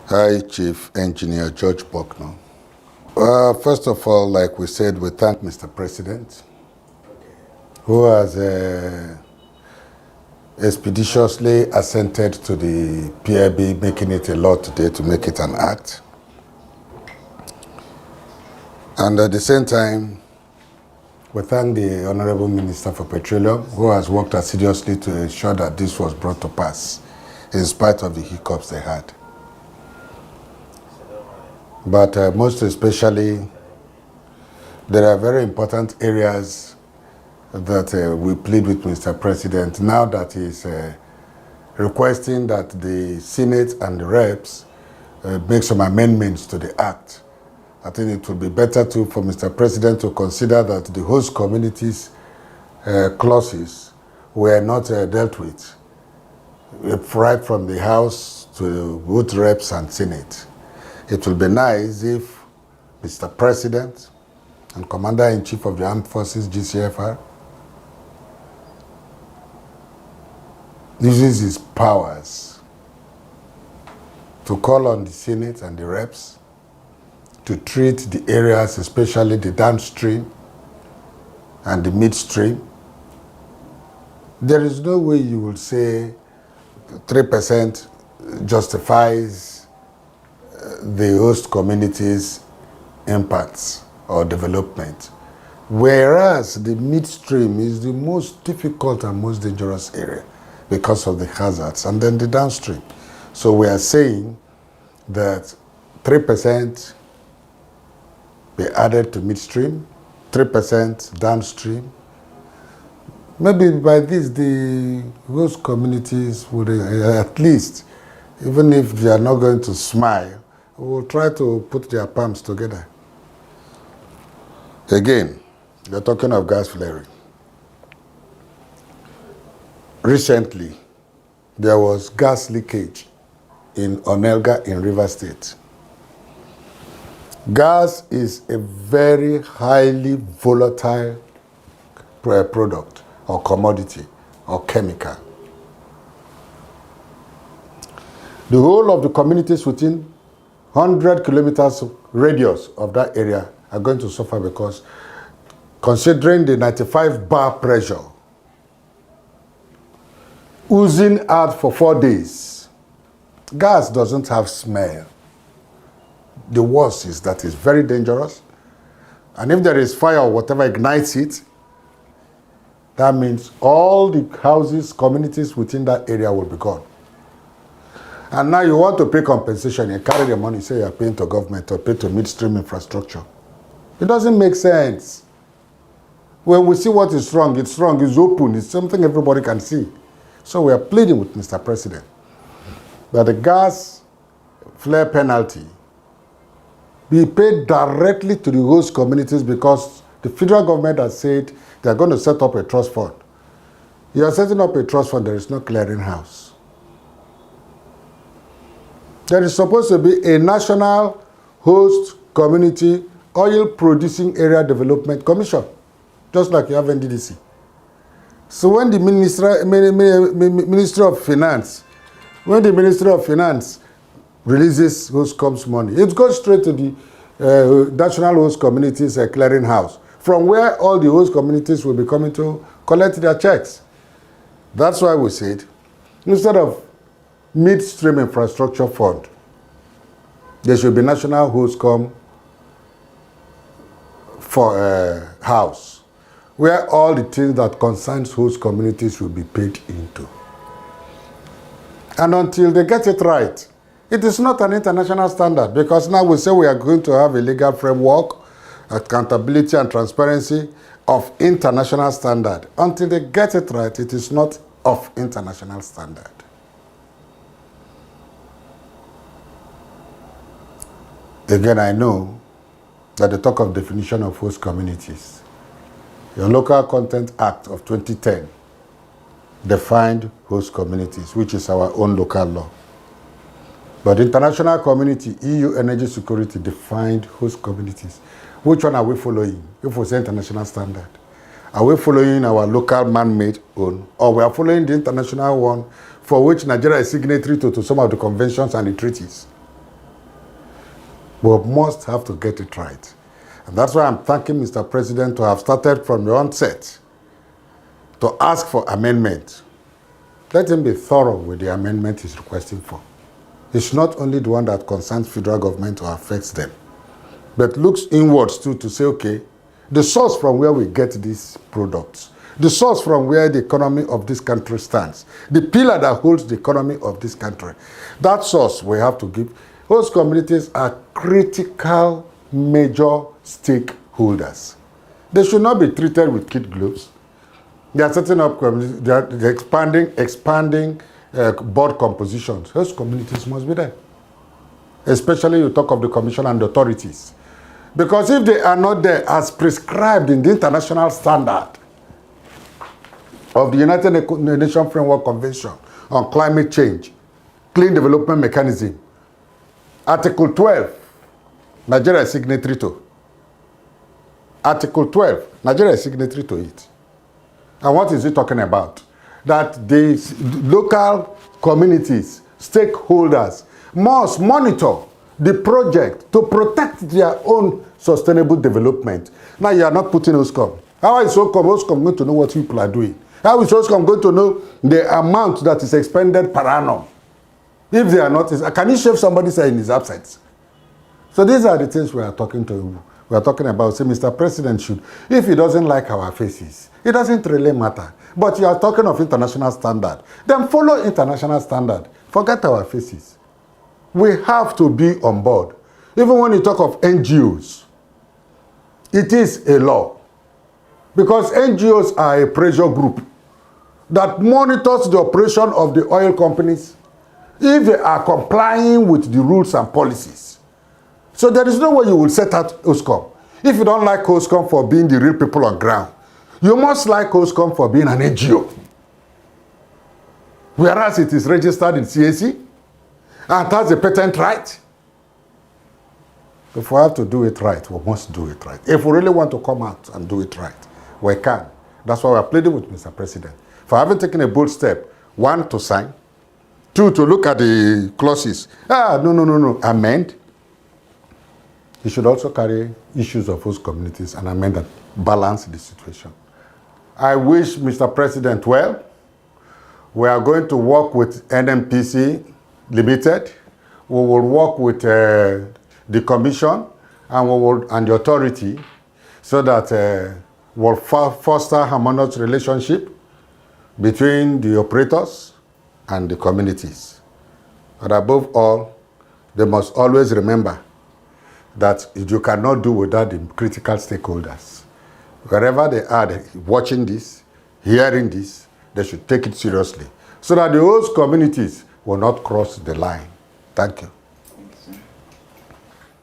Hi, Chief Engineer George Bucknor. First of all, like we said, we thank Mr. President, who has expeditiously assented to the PIB, making it a law today to make it an act. And at the same time, we thank the Honorable Minister for Petroleum, who has worked assiduously to ensure that this was brought to pass, in spite of the hiccups they had. But most especially, there are very important areas that we plead with Mr. President now that he's requesting that the Senate and the Reps make some amendments to the Act. I think it would be better too for Mr. President to consider that the host communities clauses were not dealt with right from the House to both Reps and Senate. It will be nice if Mr. President and Commander-in-Chief of the Armed Forces, GCFR, uses his powers to call on the Senate and the Reps to treat the areas, especially the downstream and the midstream. There is no way you will say 3% justifies the host communities' impacts or development, whereas the midstream is the most difficult and most dangerous area because of the hazards, and then the downstream. So we are saying that 3% be added to midstream, 3% downstream. Maybe by this, the host communities would at least, even if they are not going to smile, will try to put their palms together. Again, you're talking of gas flaring. Recently, there was gas leakage in Onelga in Rivers State. Gas is a very highly volatile product or commodity or chemical. The whole of the communities within 100 kilometers radius of that area are going to suffer because, considering the 95 bar pressure, oozing out for 4 days, gas doesn't have smell. The worst is that it's very dangerous. And if there is fire or whatever ignites it, that means all the houses, communities within that area will be gone. And now you want to pay compensation, you carry the money, say you're paying to government or pay to midstream infrastructure. It doesn't make sense. When we see what is wrong, it's open, it's something everybody can see. So we are pleading with Mr. President that the gas flare penalty be paid directly to the host communities, because the federal government has said they are going to set up a trust fund. You are setting up a trust fund, there is no clearinghouse. There is supposed to be a national host community oil producing area development commission, just like you have NDDC. So when the Ministry of Finance releases HOSTCOM's money, it goes straight to the National Host Communities Clearing House, from where all the host communities will be coming to collect their checks. That's why we said, instead of midstream infrastructure fund, there should be National HOSTCOM for house, where all the things that concerns host communities will be paid into. And until they get it right, it is not an international standard, because now we say we are going to have a legal framework, accountability and transparency of international standard. Until they get it right, it is not of international standard. Again, I know that the talk of definition of host communities, your Local Content Act of 2010 defined host communities, which is our own local law. But the international community, EU Energy Security, defined host communities. Which one are we following if we say international standard? Are we following our local man-made own, or we are following the international one for which Nigeria is signatory to some of the conventions and the treaties? We must have to get it right. And that's why I'm thanking Mr. President to have started from the onset to ask for amendment. Let him be thorough with the amendment he's requesting for. It's not only the one that concerns federal government or affects them, but looks inwards too to say, okay, the source from where we get these products, the source from where the economy of this country stands, the pillar that holds the economy of this country, that source we have to give. Host communities are critical, major stakeholders. They should not be treated with kid gloves. They are setting up communities, they are expanding board compositions. Host communities must be there. Especially you talk of the commission and the authorities. Because if they are not there as prescribed in the international standard of the United Nations Framework Convention on Climate Change, Clean Development Mechanism, Article 12, Nigeria is signatory to. Article 12, Nigeria is signatory to it. And what is it talking about? That the local communities, stakeholders, must monitor the project to protect their own sustainable development. Now you are not putting HOSTCOM. How is HOSTCOM going to know what people are doing? How is HOSTCOM going to know the amount that is expended per annum? If they are not, can you shave somebody's hair in his absence? So these are the things we are talking about. Say, Mr. President should, if he doesn't like our faces, it doesn't really matter. But you are talking of international standard. Then follow international standard. Forget our faces. We have to be on board. Even when you talk of NGOs, it is a law. Because NGOs are a pressure group that monitors the operation of the oil companies if they are complying with the rules and policies. So there is no way you will set out HOSTCOM. If you don't like HOSTCOM for being the real people on ground, you must like HOSTCOM for being an NGO. Whereas it is registered in CAC and has a patent right. If we have to do it right, we must do it right. If we really want to come out and do it right, we can. That's why we are pleading with Mr. President for having taken a bold step. 1, to sign. 2, to look at the clauses. No. Amend. He should also carry issues of host communities and amend and balance the situation. I wish Mr. President well. We are going to work with NMPC Limited. We will work with the commission and the authority so that we'll foster harmonious relationship between the operators and the communities. But above all, they must always remember that you cannot do without the critical stakeholders. Wherever they are watching this, hearing this, they should take it seriously so that the host communities will not cross the line. Thank you.